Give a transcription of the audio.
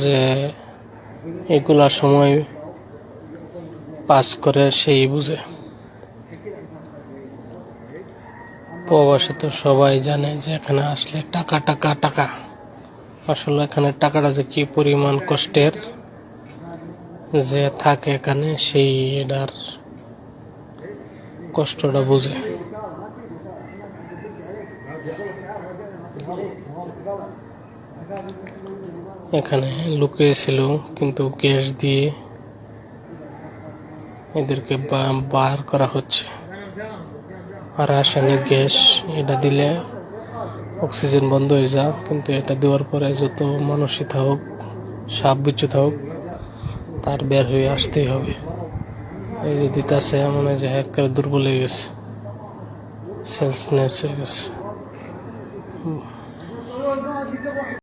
যে এগুলা সময় পাস করে সেই বুঝে। প্রবাসে তো সবাই জানে যে এখানে আসলে টাকা টাকা টাকা, আসলে এখানে টাকাটা যে কি পরিমাণ কষ্টের, যে থাকে এখানে সেই এটার কষ্টটা বুঝে। এখানে লুকিয়েছিল কিন্তু গ্যাস দিয়ে এদেরকে বার করা হচ্ছে। আর রাসায়নিক গ্যাস এটা দিলে অক্সিজেন বন্ধ হয়ে যায়, কিন্তু এটা দেওয়ার পরে যত মানুষই থাকুক, সাপ বিচ্ছু থাকুক, তার বের হয়ে আসতেই হবে। এই যে দিতাছে মনে হয় যে একেবারে দুর্বল হয়ে গেছে, সেলসনেস হয়ে গেছে।